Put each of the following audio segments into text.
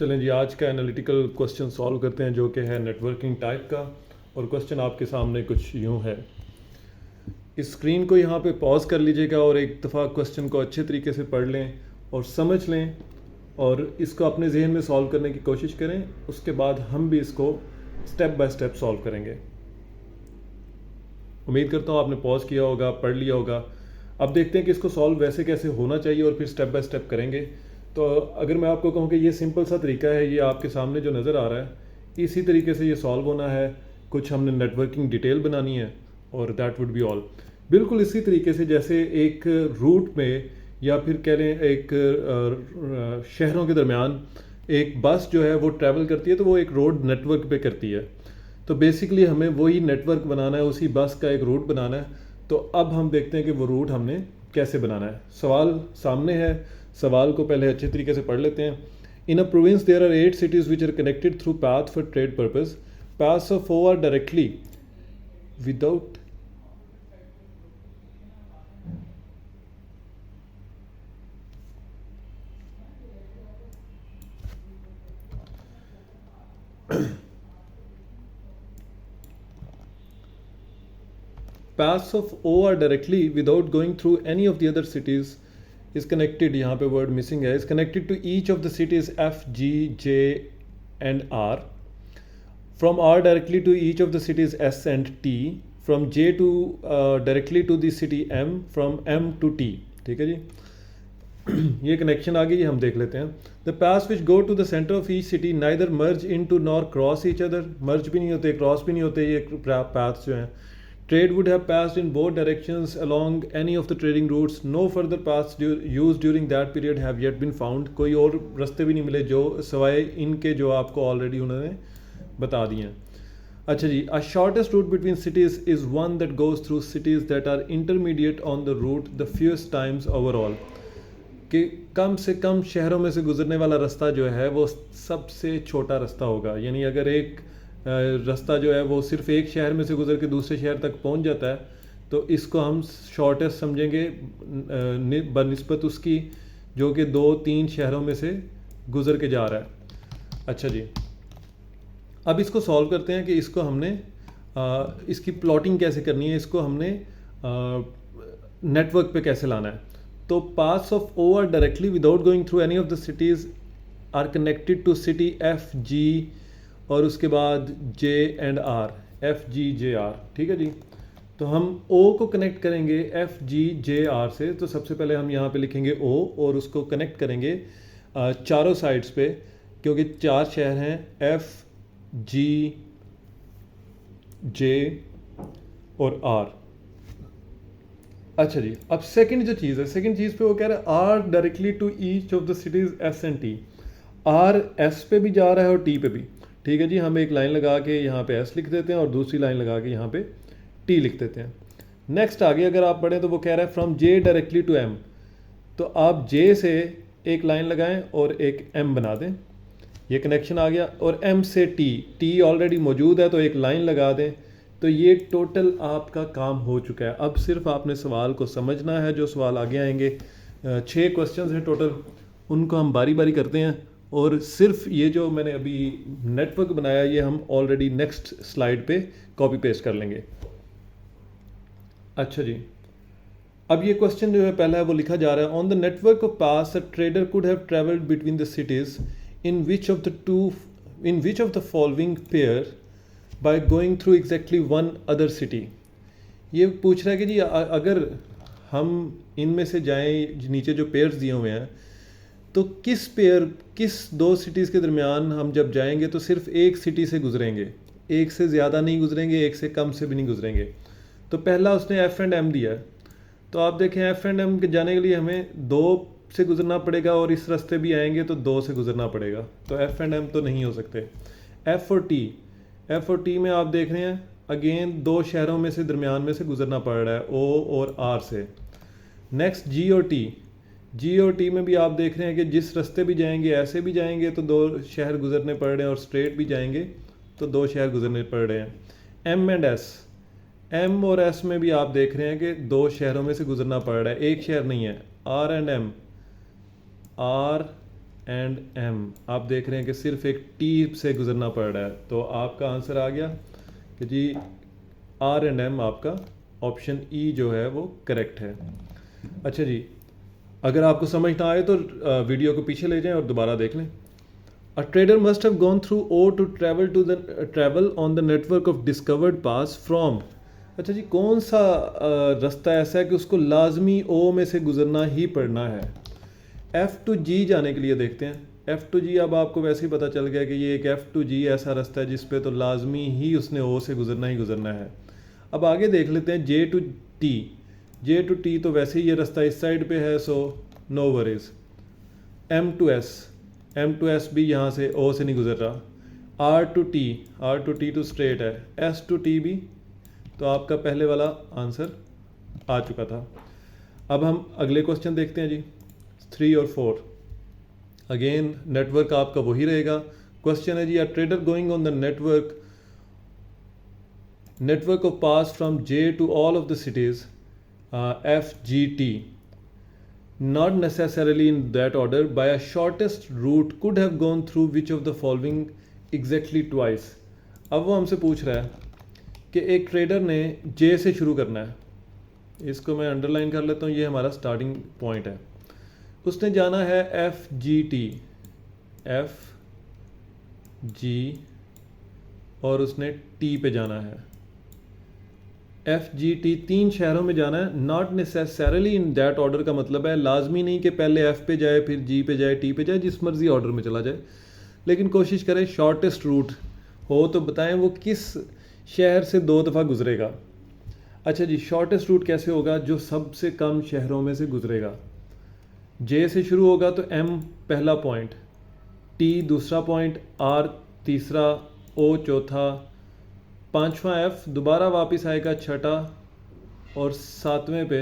चलें जी, आज का एनालिटिकल क्वेश्चन सॉल्व करते हैं जो कि है नेटवर्किंग टाइप का। और क्वेश्चन आपके सामने कुछ यूँ है। इस स्क्रीन को यहाँ पे पॉज कर लीजिएगा और एक दफ़ा क्वेश्चन को अच्छे तरीके से पढ़ लें और समझ लें और इसको अपने जहन में सॉल्व करने की कोशिश करें। उसके बाद हम भी इसको स्टेप बाय स्टेप सॉल्व करेंगे। उम्मीद करता हूँ आपने पॉज किया होगा, पढ़ लिया होगा। अब देखते हैं कि इसको सॉल्व वैसे कैसे होना चाहिए और फिर स्टेप बाय स्टेप करेंगे। तो अगर मैं आपको कहूँ कि ये सिंपल सा तरीका है, ये आपके सामने जो नज़र आ रहा है, इसी तरीके से ये सॉल्व होना है। कुछ हमने नेटवर्किंग डिटेल बनानी है और दैट वुड बी ऑल। बिल्कुल इसी तरीके से जैसे एक रूट में या फिर कह लें एक शहरों के दरमियान एक बस जो है वो ट्रैवल करती है, तो वो एक रोड नेटवर्क पे करती है। तो बेसिकली हमें वही नेटवर्क बनाना है, उसी बस का एक रूट बनाना है। तो अब हम देखते हैं कि वो रूट हमने कैसे बनाना है। सवाल सामने है, सवाल को पहले अच्छे तरीके से पढ़ लेते हैं। In a province there are 8 cities which are connected through path for trade purpose. Paths of 4 are directly without paths of O are directly without going through any of the other cities is connected, यहाँ पे word missing है, is connected to each of the cities F, G, J and R. From R directly to each of the cities S and T. From J to directly to the city M. From M to T. ठीक है जी। ये connection आ गई, हम देख लेते हैं। The pass which go to the centre of each city neither merge into nor cross each other. Merge भी नहीं होते, क्रॉस भी नहीं होते ये पाथ्स जो हैं। Trade would have passed in both directions along any of the trading routes. No further paths used during that period have yet been found. कोई और रास्ते भी नहीं मिले जो सवाए इनके जो आपको ऑलरेडी उन्होंने बता दिए हैं। अच्छा जी, a shortest route between cities is one that goes through cities that are intermediate on the route the fewest times overall. कि कम से कम शहरों में से गुजरने वाला रास्ता जो है वो सबसे छोटा रास्ता होगा। यानी अगर एक रास्ता जो है वो सिर्फ एक शहर में से गुजर के दूसरे शहर तक पहुंच जाता है, तो इसको हम शॉर्टेस्ट समझेंगे बनिस्बत उसकी जो कि 2-3 शहरों में से गुजर के जा रहा है। अच्छा जी, अब इसको सॉल्व करते हैं कि इसको हमने इसकी प्लॉटिंग कैसे करनी है, इसको हमने नेटवर्क पे कैसे लाना है। तो paths of O R directly without going through any of the cities are connected to city F G और उसके बाद J and R, F G J R. ठीक है जी। तो हम ओ को कनेक्ट करेंगे एफ जी जे आर से। तो सबसे पहले हम यहाँ पे लिखेंगे ओ और उसको कनेक्ट करेंगे चारों साइड्स पे, क्योंकि 4 शहर हैं एफ जी जे और आर। अच्छा जी, अब सेकंड जो चीज़ है, सेकंड चीज़ पे वो कह रहा है R directly to each of the cities S and T. R S पे भी जा रहा है और टी पे भी। ठीक है जी, हम एक लाइन लगा के यहाँ पे एस लिख देते हैं और दूसरी लाइन लगा के यहाँ पे टी लिख देते हैं। नेक्स्ट आगे अगर आप पढ़ें तो वो कह रहा है from J directly to M. तो आप जे से एक लाइन लगाएं और एक एम बना दें, ये कनेक्शन आ गया। और एम से टी, टी ऑलरेडी मौजूद है तो एक लाइन लगा दें। तो ये टोटल आपका काम हो चुका है। अब सिर्फ आपने सवाल को समझना है, जो सवाल आगे आएंगे 6 क्वेश्चंस हैं टोटल, उनको हम बारी बारी करते हैं। और सिर्फ ये जो मैंने अभी नेटवर्क बनाया ये हम ऑलरेडी नेक्स्ट स्लाइड पे कॉपी पेस्ट कर लेंगे। अच्छा जी, अब ये क्वेश्चन जो है पहला है वो लिखा जा रहा है on the network of pass a trader could have travelled between the cities in which of the following pair by going through exactly one other city. ये पूछ रहा है कि जी अगर हम इनमें से जाएं, नीचे जो पेयर्स दिए हुए हैं, तो किस 2 सिटीज़ के दरमियान हम जब जाएंगे तो सिर्फ एक सिटी से गुजरेंगे, एक से ज़्यादा नहीं गुजरेंगे, एक से कम से भी नहीं गुजरेंगे। तो पहला उसने एफ एंड एम दिया है। तो आप देखें एफ एंड एम के जाने के लिए हमें 2 से गुजरना पड़ेगा और इस रास्ते भी आएंगे तो 2 से गुजरना पड़ेगा। तो एफ एंड एम तो नहीं हो सकते। एफ और टी में आप देख रहे हैं अगेन 2 शहरों में से दरमियान में से गुजरना पड़ रहा है, ओ और आर से। नेक्स्ट जी और टी में भी आप देख रहे हैं कि जिस रास्ते भी जाएंगे, ऐसे भी जाएंगे तो 2 शहर गुजरने पड़ रहे हैं और स्ट्रेट भी जाएंगे तो 2 शहर गुजरने पड़ रहे हैं। एम एंड एस, एम और एस में भी आप देख रहे हैं कि 2 शहरों में से गुजरना पड़ रहा है, एक शहर नहीं है। आर एंड एम, आप देख रहे हैं कि सिर्फ एक टी से गुजरना पड़ रहा है, तो आपका आंसर आ गया कि जी आर एंड एम आपका ऑप्शन ई जो है वो करेक्ट है। अच्छा जी, अगर आपको समझ ना आए तो वीडियो को पीछे ले जाएं और दोबारा देख लें। A trader must have gone through O to travel on the network of discovered paths from. अच्छा जी, कौन सा रास्ता ऐसा है कि उसको लाजमी ओ में से गुजरना ही पड़ना है। एफ़ टू जी जाने के लिए देखते हैं। एफ़ टू जी, अब आपको वैसे ही पता चल गया कि ये एक एफ़ टू जी ऐसा रास्ता है जिस पे तो लाजमी ही उसने ओ से गुजरना ही गुजरना है। अब आगे देख लेते हैं J to T. J to T तो वैसे ही ये रास्ता इस साइड पे है, so no worries. M to S, M to S भी यहाँ से ओ से नहीं गुजर रहा। R to T, R to T तो स्ट्रेट है। एस टू टी भी, तो आपका पहले वाला आंसर आ चुका था। अब हम अगले क्वेश्चन देखते हैं जी, 3 और 4। अगेन नेटवर्क आपका वही रहेगा। क्वेश्चन है जी, a trader going on the network of pass from J to all of the cities F, G, T, not necessarily in that order, by a shortest route could have gone through which of the following exactly twice। अब वो हमसे पूछ रहा है कि एक trader ने J से शुरू करना है, इसको मैं अंडरलाइन कर लेता हूँ, ये हमारा स्टार्टिंग पॉइंट है। उसने जाना है F, G, T, F, G और उसने T पे जाना है। एफ जी टी 3 शहरों में जाना है। Not necessarily in that order का मतलब है लाजमी नहीं कि पहले एफ़ पे जाए फिर जी पे जाए टी पे जाए, जिस मर्जी ऑर्डर में चला जाए, लेकिन कोशिश करें शॉर्टेस्ट रूट हो तो बताएं वो किस शहर से 2 दफ़ा गुजरेगा। अच्छा जी, शॉर्टेस्ट रूट कैसे होगा? जो सबसे कम शहरों में से गुजरेगा। जे से शुरू होगा तो एम पहला पॉइंट, टी दूसरा पॉइंट, आर तीसरा, ओ चौथा, 5वां एफ़ दोबारा वापस आएगा छठा, और 7वें पे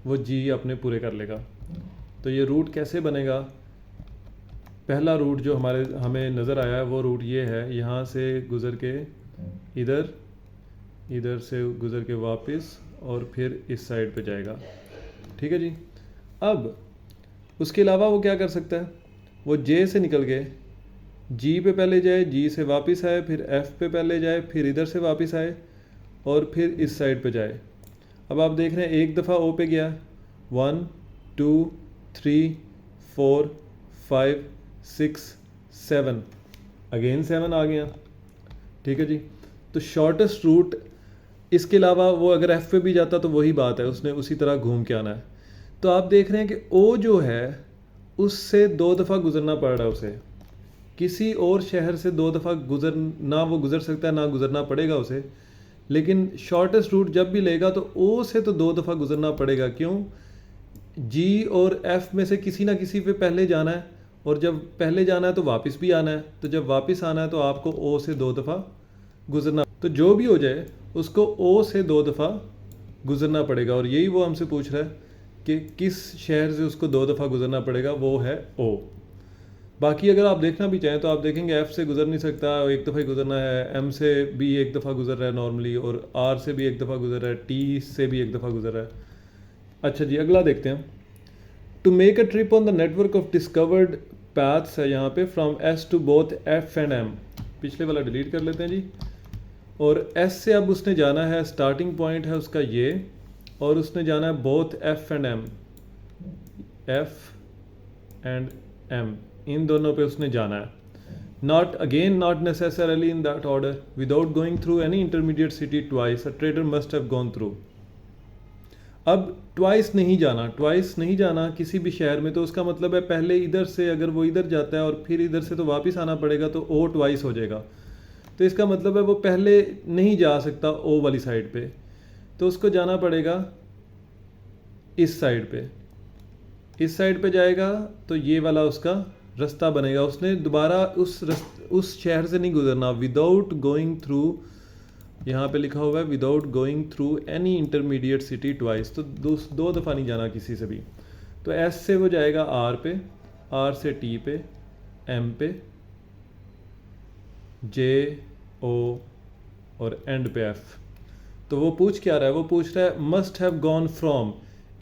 वो जी अपने पूरे कर लेगा। तो ये रूट कैसे बनेगा? पहला रूट जो हमें नज़र आया है वो रूट ये है, यहाँ से गुज़र के इधर, इधर से गुज़र के वापस और फिर इस साइड पे जाएगा। ठीक है जी। अब उसके अलावा वो क्या कर सकता है? वो जे से निकल के जी पे पहले जाए, जी से वापस आए, फिर एफ़ पे पहले जाए, फिर इधर से वापस आए और फिर इस साइड पे जाए। अब आप देख रहे हैं एक दफ़ा ओ पे गया, 1 2 3 4 5 6 7, अगेन 7 आ गया। ठीक है जी। तो शॉर्टेस्ट रूट, इसके अलावा वो अगर एफ़ पे भी जाता तो वही बात है, उसने उसी तरह घूम के आना है। तो आप देख रहे हैं कि ओ जो है उससे 2 दफ़ा गुजरना पड़ रहा है उसे। किसी और शहर से 2 दफ़ा ना वो गुज़र सकता है ना गुज़रना पड़ेगा उसे, लेकिन शॉर्टेस्ट रूट जब भी लेगा तो ओ से तो 2 दफ़ा गुज़रना पड़ेगा। क्यों? जी और एफ़ में से किसी ना किसी पे पहले जाना है, और जब पहले जाना है तो वापस भी आना है, तो जब वापस आना है तो आपको ओ से 2 दफ़ा गुज़रना, तो जो भी हो जाए उसको ओ से 2 दफ़ा गुज़रना पड़ेगा। और यही वो हमसे पूछ रहा है कि किस शहर से उसको 2 दफ़ा गुज़रना पड़ेगा, वो है ओ। बाकी अगर आप देखना भी चाहें तो आप देखेंगे एफ़ से गुज़र नहीं सकता, एक दफ़ा ही गुज़रना है, एम से भी एक दफ़ा गुज़र रहा है नॉर्मली, और आर से भी एक दफ़ा गुज़र रहा है, टी से भी एक दफ़ा गुज़र रहा है। अच्छा जी, अगला देखते हैं। To make a trip on the network of discovered paths है यहाँ पे, from S to both F and M. पिछले वाला डिलीट कर लेते हैं जी। और एस से अब उसने जाना है, स्टार्टिंग पॉइंट है उसका ये, और उसने जाना है both F and M, F and M, इन दोनों पे उसने जाना है। Not necessarily in that order, without going through any intermediate city twice, a trader must have gone through. अब ट्वाइस नहीं जाना किसी भी शहर में, तो उसका मतलब है पहले इधर से अगर वो इधर जाता है और फिर इधर से तो वापस आना पड़ेगा, तो ओ ट्वाइस हो जाएगा। तो इसका मतलब है वो पहले नहीं जा सकता ओ वाली साइड पे, तो उसको जाना पड़ेगा इस साइड पे। इस साइड पे जाएगा तो ये वाला उसका रास्ता बनेगा। उसने दोबारा उस शहर से नहीं गुजरना, विदाउट गोइंग थ्रू, यहाँ पे लिखा हुआ है without going through any intermediate city twice, तो 2 दफ़ा नहीं जाना किसी से भी। तो एस से वो जाएगा आर पे, आर से टी पे, एम पे, जे ओ और एंड पे एफ। तो वो पूछ क्या रहा है? वो पूछ रहा है must have gone from,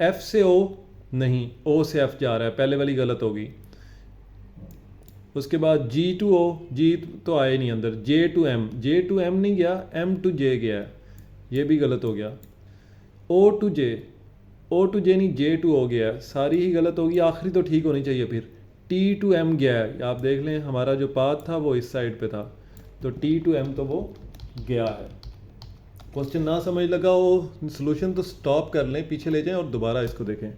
F से ओ नहीं, ओ से एफ जा रहा है, पहले वाली गलत होगी। उसके बाद G to O, जी तो आए नहीं अंदर, J to M नहीं गया, M to J गया है, ये भी गलत हो गया। O to J नहीं, J to O गया है, सारी ही गलत होगी, आखिरी तो ठीक होनी चाहिए। फिर T to M गया है, आप देख लें हमारा जो पाथ था वो इस साइड पे था, तो T to M तो वो गया है। क्वेश्चन ना समझ लगा हो, सोल्यूशन तो स्टॉप कर लें, पीछे ले जाएं और दोबारा इसको देखें।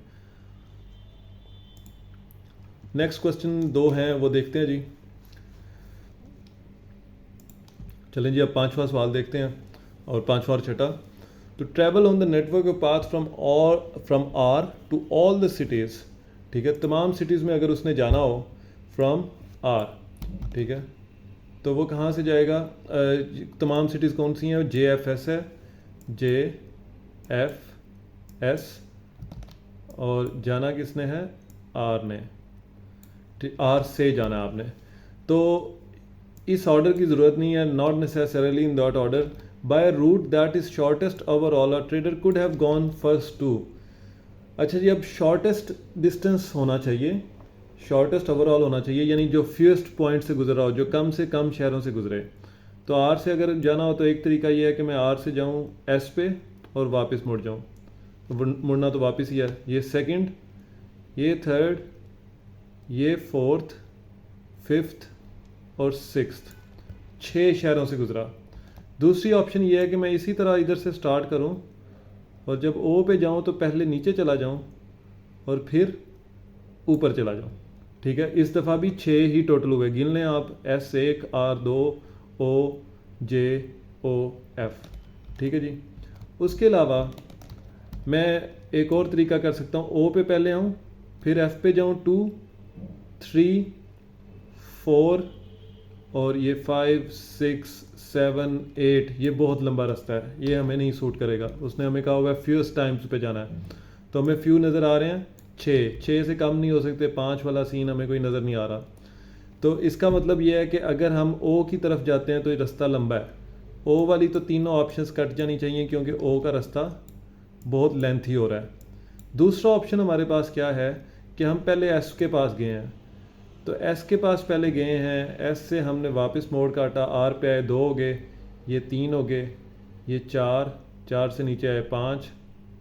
नेक्स्ट क्वेश्चन 2 हैं, वो देखते हैं जी। चलें जी, अब 5वां सवाल देखते हैं, और 5वां और छठा। तो travel on the network of path from R to all the cities, ठीक है, तमाम सिटीज़ में अगर उसने जाना हो फ्रॉम आर, ठीक है, तो वो कहाँ से जाएगा? तमाम सिटीज़ कौन सी हैं? JFS है, JFS, और जाना किसने है? आर ने, आर से जाना है आपने। तो इस ऑर्डर की ज़रूरत नहीं है, not necessarily in that order. By route that is shortest overall, a trader could have gone first to. अच्छा जी, अब शॉर्टेस्ट डिस्टेंस होना चाहिए, शॉर्टेस्ट ओवरऑल होना चाहिए, यानी जो फर्स्ट पॉइंट से गुजरा हो, जो कम से कम शहरों से गुजरे। तो आर से अगर जाना हो तो एक तरीका ये है कि मैं आर से जाऊँ एस पे और वापस मुड़ जाऊँ, तो मुड़ना तो वापस ही है। ये सेकंड, ये थर्ड, ये फोर्थ, फिफ्थ और सिक्स्थ, 6 शहरों से गुजरा। दूसरी ऑप्शन ये है कि मैं इसी तरह इधर से स्टार्ट करूं और जब ओ पे जाऊं तो पहले नीचे चला जाऊं और फिर ऊपर चला जाऊं, ठीक है। इस दफ़ा भी 6 ही टोटल हुए, गिन लें आप, S1, R2, O, J, O, F, ठीक है जी। उसके अलावा मैं एक और तरीका कर सकता हूँ, O पे पहले आऊँ, फिर F पे जाऊँ 2, 3, 4 और ये 5, 6, 7, 8, ये बहुत लंबा रास्ता है, ये हमें नहीं सूट करेगा। उसने हमें कहा हुआ है फ्यूस्ट टाइम्स पे जाना है, तो हमें फ्यू नज़र आ रहे हैं 6 से कम नहीं हो सकते, 5 वाला सीन हमें कोई नज़र नहीं आ रहा। तो इसका मतलब ये है कि अगर हम O की तरफ जाते हैं तो ये रास्ता लंबा है, O वाली तो तीनों ऑप्शंस कट जानी चाहिए क्योंकि O का रास्ता बहुत लेंथी हो रहा है। दूसरा ऑप्शन हमारे पास क्या है कि हम पहले S के पास गए हैं, तो S के पास पहले गए हैं, S से हमने वापस मोड़ काटा, R पे आए 2 हो गए, ये 3 हो गए, ये 4 से नीचे आए 5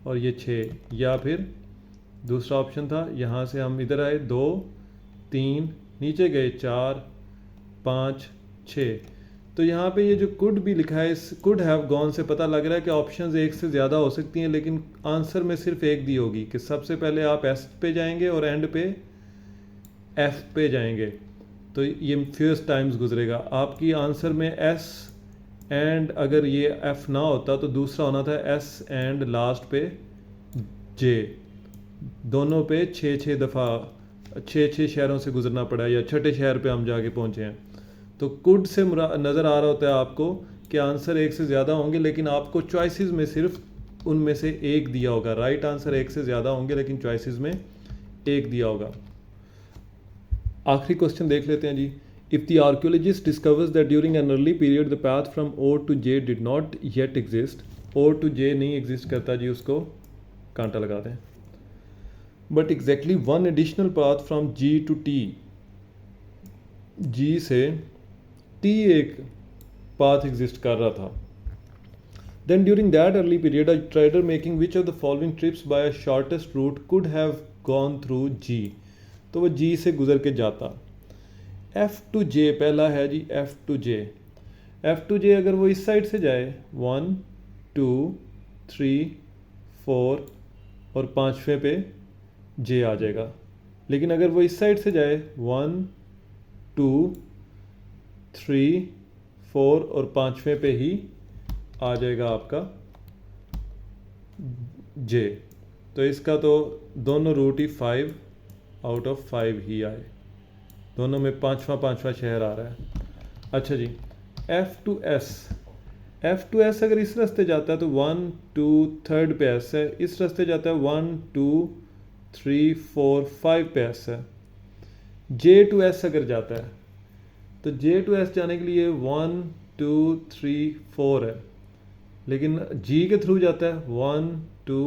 और ये 6। या फिर दूसरा ऑप्शन था, यहाँ से हम इधर आए 2, 3, नीचे गए 4, 5, 6। तो यहाँ पे ये जो कुड भी लिखा है, इस कुड हैव गॉन से पता लग रहा है कि ऑप्शंस एक से ज़्यादा हो सकती हैं, लेकिन आंसर में सिर्फ एक दी होगी कि सबसे पहले आप S पे जाएंगे और एंड पे F पे जाएंगे, तो ये फर्स्ट टाइम्स गुजरेगा। आपकी आंसर में S एंड अगर ये F ना होता तो दूसरा होना था S एंड लास्ट पे J, दोनों पे 6 दफ़ा 6 शहरों से गुजरना पड़ा, या छठे शहर पे हम जाके पहुँचे हैं। तो कुड से नज़र आ रहा होता है आपको कि आंसर एक से ज़्यादा होंगे, लेकिन आपको चॉइसेस में सिर्फ उनमें से एक दिया होगा। राइट आंसर एक से ज़्यादा होंगे लेकिन चॉइसेस में एक दिया होगा। आखिरी क्वेश्चन देख लेते हैं जी। If the archaeologist discovers that during an early period the path from O to J did not yet exist, O to J नहीं एग्जिस्ट करता जी, उसको कांटा लगा दें। But exactly one additional path from G to T, G से T एक path exist कर रहा था। Then during that early period a trader making which of the following trips by a shortest root could have gone through G, तो वो G से गुजर के जाता। F to J पहला है जी, F to J, F to J अगर वो इस साइड से जाए 1, 2, 3, 4 और 5वें पे J आ जाएगा। लेकिन अगर वो इस साइड से जाए 1, 2, 3, 4 और 5वें पे ही आ जाएगा आपका J। तो इसका तो दोनों रूट ही 5 आउट ऑफ 5 ही आए, दोनों में पांचवा शहर आ रहा है। अच्छा जी, F to S अगर इस रास्ते जाता है तो 1, 2, थर्ड पे S है, इस रास्ते जाता है 1, 2, 3, 4, 5 पे S है। J to S अगर जाता है तो J to S जाने के लिए 1, 2, 3, 4 है, लेकिन G के थ्रू जाता है 1, 2,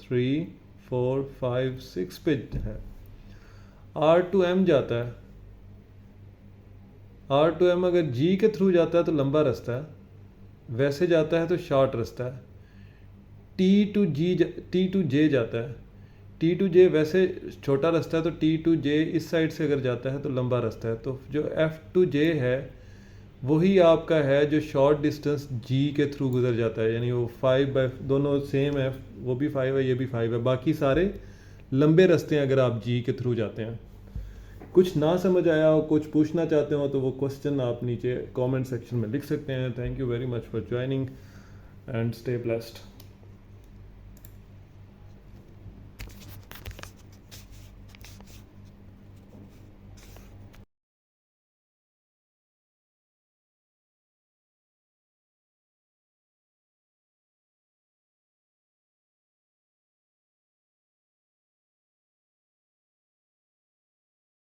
3, 4, 5, 6 पे है। R to M जाता है R2M अगर G के थ्रू जाता है तो लंबा रास्ता है, वैसे जाता है तो शॉर्ट रास्ता है। T टू J जाता है, T टू J वैसे छोटा रास्ता है, तो T टू J इस साइड से अगर जाता है तो लंबा रास्ता है। तो जो F टू J है वही आपका है जो शॉर्ट डिस्टेंस G के थ्रू गुजर जाता है, यानी वो 5/, दोनों सेम है, वो भी 5 है ये भी 5 है, बाकी सारे लंबे रास्ते हैं अगर आप G के थ्रू जाते हैं। कुछ ना समझ आया हो, कुछ पूछना चाहते हो तो वो क्वेश्चन आप नीचे कमेंट सेक्शन में लिख सकते हैं। Thank you very much for joining and stay blessed.